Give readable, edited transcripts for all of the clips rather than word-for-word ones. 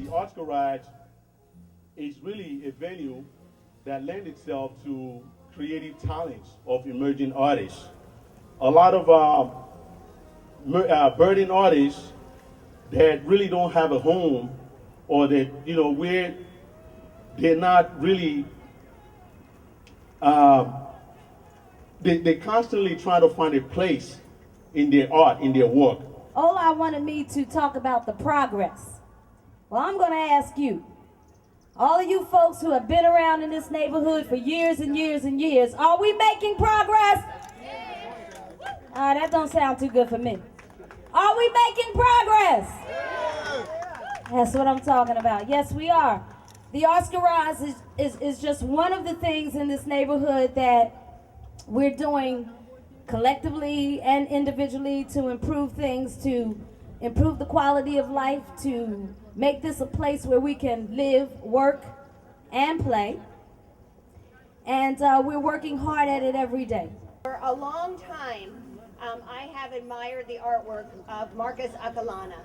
the Arts Garage is really a venue that lends itself to creative talents of emerging artists. A lot of budding artists that really don't have a home, or that, you know, where they're not really, they constantly try to find a place in their art, in their work. Ola wanted me to talk about the progress. Well, I'm going to ask you, all of you folks who have been around in this neighborhood for years and years and years, are we making progress? That don't sound too good for me. Are we making progress? That's what I'm talking about. Yes, we are. The Arts Garage is just one of the things in this neighborhood that we're doing collectively and individually to improve things, to improve the quality of life, to make this a place where we can live, work, and play. And we're working hard at it every day. For a long time, I have admired the artwork of Marcus Acalana.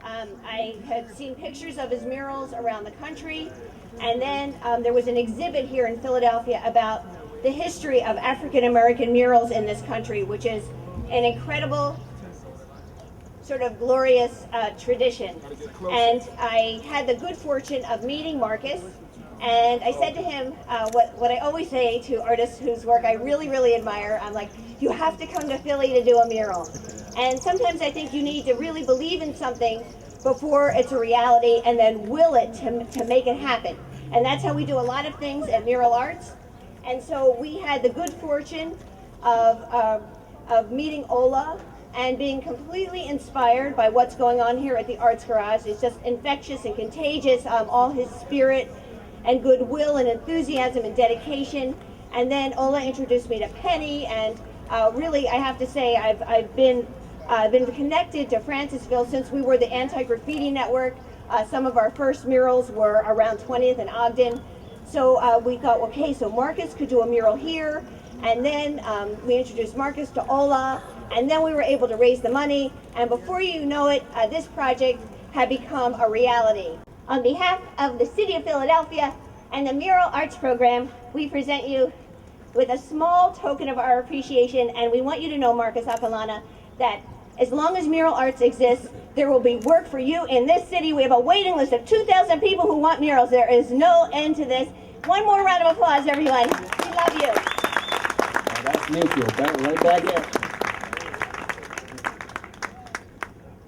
I had seen pictures of his murals around the country, and then there was an exhibit here in Philadelphia about the history of African American murals in this country, which is an incredible, sort of glorious tradition. And I had the good fortune of meeting Marcus, and I said to him what I always say to artists whose work I really, really admire. I'm like, you have to come to Philly to do a mural. And sometimes I think you need to really believe in something before it's a reality, and then will it to make it happen. And that's how we do a lot of things at Mural Arts. And so we had the good fortune of meeting Ola and being completely inspired by what's going on here at the Arts Garage. It's just infectious and contagious, all his spirit and goodwill and enthusiasm and dedication. And then Ola introduced me to Penny, and really, I have to say, I've been connected to Francisville since we were the Anti-Graffiti Network. Some of our first murals were around 20th and Ogden. So we thought, okay, so Marcus could do a mural here, and then we introduced Marcus to Ola, and then we were able to raise the money, and before you know it, this project had become a reality. On behalf of the City of Philadelphia and the Mural Arts Program, we present you with a small token of our appreciation, and we want you to know, Marcus Acalana, that as long as Mural Arts exists, there will be work for you in this city. We have a waiting list of 2,000 people who want murals. There is no end to this. One more round of applause, everyone. We love you. Oh, that's mutual. Right back here.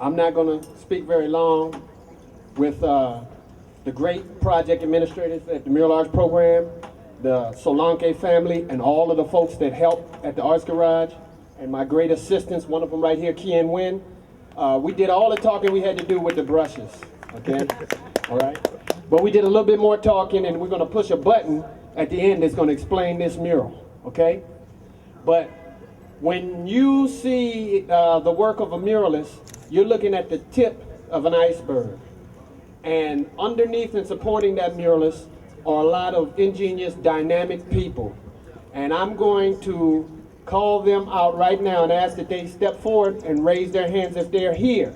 I'm not going to speak very long with the great project administrators at the Mural Arts Program, the Solanke family, and all of the folks that help at the Arts Garage, and my great assistants, one of them right here, Kian Wynn. We did all the talking we had to do with the brushes, okay? All right? But we did a little bit more talking, and we're going to push a button at the end that's going to explain this mural, okay? But when you see the work of a muralist, you're looking at the tip of an iceberg. And underneath and supporting that muralist are a lot of ingenious, dynamic people. And I'm going to call them out right now and ask that they step forward and raise their hands if they're here.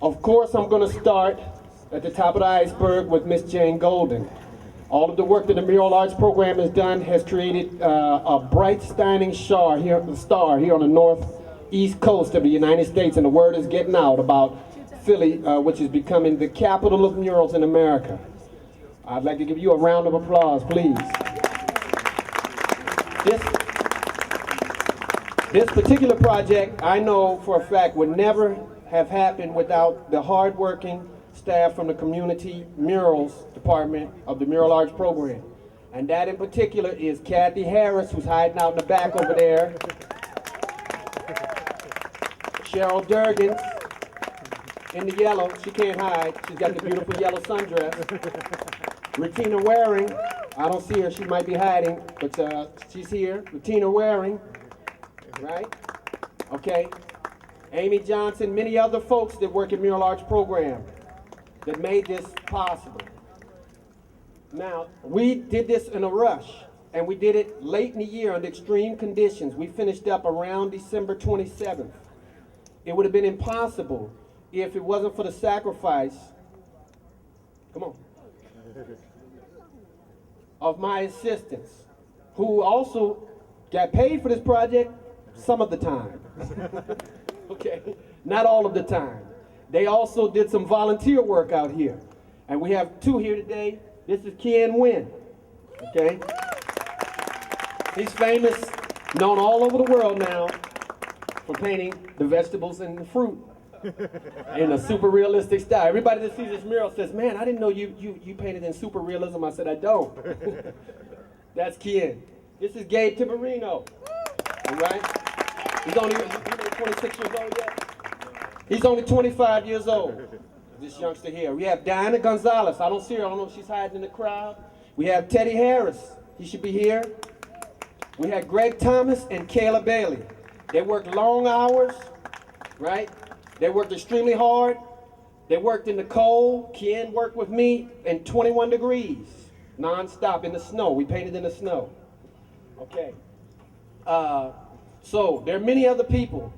Of course, I'm going to start at the top of the iceberg with Miss Jane Golden. All of the work that the Mural Arts Program has done has created a bright, shining star here on the northeast coast of the United States, and the word is getting out about Philly, which is becoming the capital of murals in America. I'd like to give you a round of applause, please. This particular project, I know for a fact, would never have happened without the hardworking staff from the Community Murals Department of the Mural Arts Program. And that in particular is Kathy Harris, who's hiding out in the back over there. Cheryl Durgan in the yellow, she can't hide. She's got the beautiful yellow sundress. Retina Waring, I don't see her, she might be hiding, but she's here. Retina Waring. Right? Okay. Amy Johnson, many other folks that work at Mural Arts Program that made this possible. Now, we did this in a rush, and we did it late in the year under extreme conditions. We finished up around December 27th. It would have been impossible if it wasn't for the sacrifice Come on. Of my assistants, who also got paid for this project some of the time. Okay, not all of the time. They also did some volunteer work out here. And we have two here today. This is Ken Wynn. Okay? He's famous, known all over the world now for painting the vegetables and the fruit in a super realistic style. Everybody that sees this mural says, man, I didn't know you painted in super realism. I said, I don't. That's Ken. This is Gabe Tiberino. All right? He's only 26 years old yet. He's only 25 years old. This youngster here. We have Diana Gonzalez. I don't see her. I don't know if she's hiding in the crowd. We have Teddy Harris. He should be here. We have Greg Thomas and Kayla Bailey. They worked long hours, right? They worked extremely hard. They worked in the cold. Ken worked with me in 21 degrees, non-stop in the snow. We painted in the snow. Okay. So there are many other people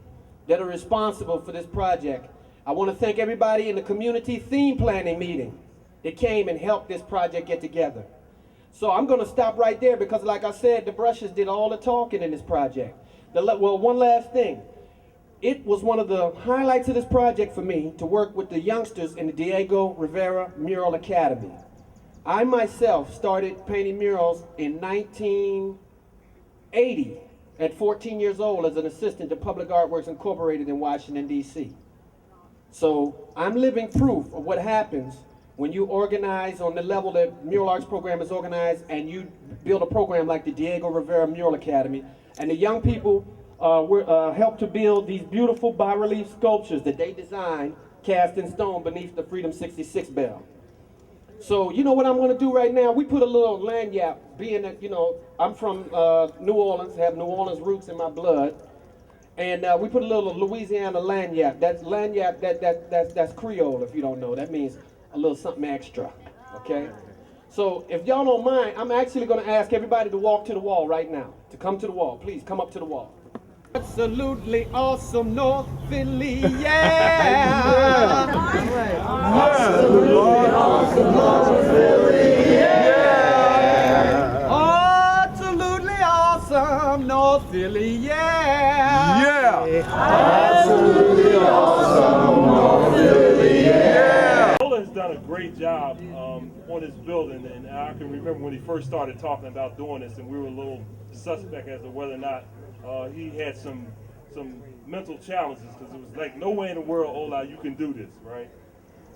that are responsible for this project. I want to thank everybody in the community theme planning meeting that came and helped this project get together. So I'm going to stop right there because, like I said, the brushes did all the talking in this project. Well, one last thing. It was one of the highlights of this project for me to work with the youngsters in the Diego Rivera Mural Academy. I myself started painting murals in 1980 at 14 years old as an assistant to Public Artworks Incorporated in Washington, D.C. So I'm living proof of what happens when you organize on the level that Mural Arts program is organized and you build a program like the Diego Rivera Mural Academy. And the young people helped to build these beautiful bas-relief sculptures that they designed, cast in stone beneath the Freedom 66 bell. So you know what I'm going to do right now? We put a little lanyard, being that, you know, I'm from New Orleans, have New Orleans roots in my blood. And we put a little Louisiana lanyard. That's lanyard, that's Creole, if you don't know. That means a little something extra, okay? So if y'all don't mind, I'm actually going to ask everybody to walk to the wall right now. To come to the wall. Please come up to the wall. Absolutely awesome North Philly, yeah! Absolutely awesome North Philly, yeah! Absolutely awesome North Philly, yeah! Absolutely awesome North Philly, yeah! Ola has done a great job on this building, and I can remember when he first started talking about doing this, and we were a little suspect as to whether or not he had some mental challenges, because it was like no way in the world, Ola, you can do this, right?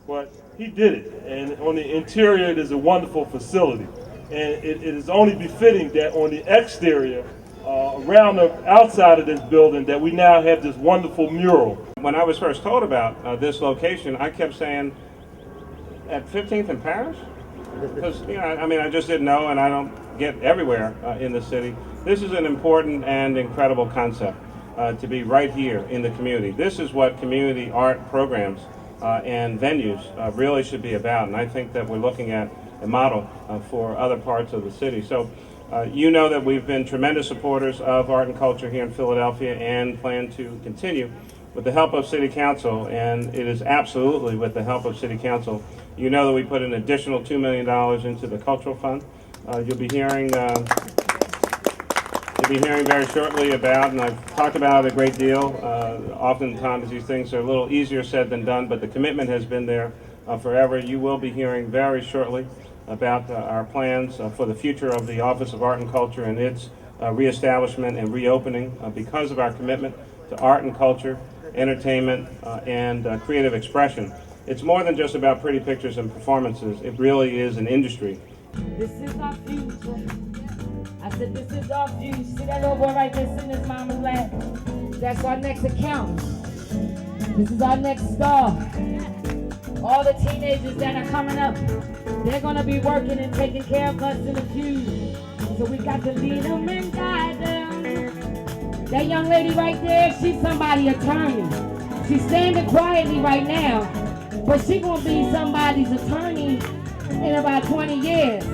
But he did it, and on the interior it is a wonderful facility, and it is only befitting that on the exterior, around the outside of this building, that we now have this wonderful mural. When I was first told about this location, I kept saying, at 15th and Parish? Because, you know, I mean, I just didn't know, and I don't get everywhere in the city. This is an important and incredible concept to be right here in the community. This is what community art programs and venues really should be about, and I think that we're looking at a model for other parts of the city. So you know that we've been tremendous supporters of art and culture here in Philadelphia and plan to continue with the help of City Council, and it is absolutely with the help of City Council. You know that we put an additional $2 million into the Cultural Fund. You'll be hearing very shortly about, and I've talked about it a great deal. Oftentimes these things are a little easier said than done, but the commitment has been there forever. You will be hearing very shortly about our plans for the future of the Office of Art and Culture and its reestablishment and reopening because of our commitment to art and culture, entertainment, and creative expression. It's more than just about pretty pictures and performances. It really is an industry. This is our future. I said, this is our future. See that little boy right there sitting in his mama's lap? That's our next account. This is our next star. All the teenagers that are coming up, they're going to be working and taking care of us in the future. So we got to lead them and guide them. That young lady right there, she's somebody's attorney. She's standing quietly right now, but she's going to be somebody's attorney in about 20 years.